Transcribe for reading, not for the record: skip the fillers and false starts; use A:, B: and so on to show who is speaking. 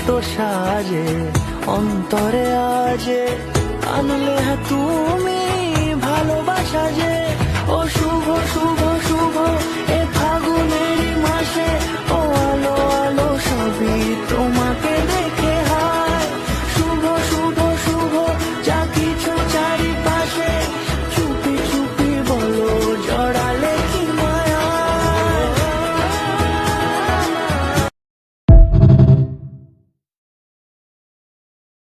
A: সাজে অন্তরে আজে আনলে তুমি ভালোবাসা যে ও শুভ শুভ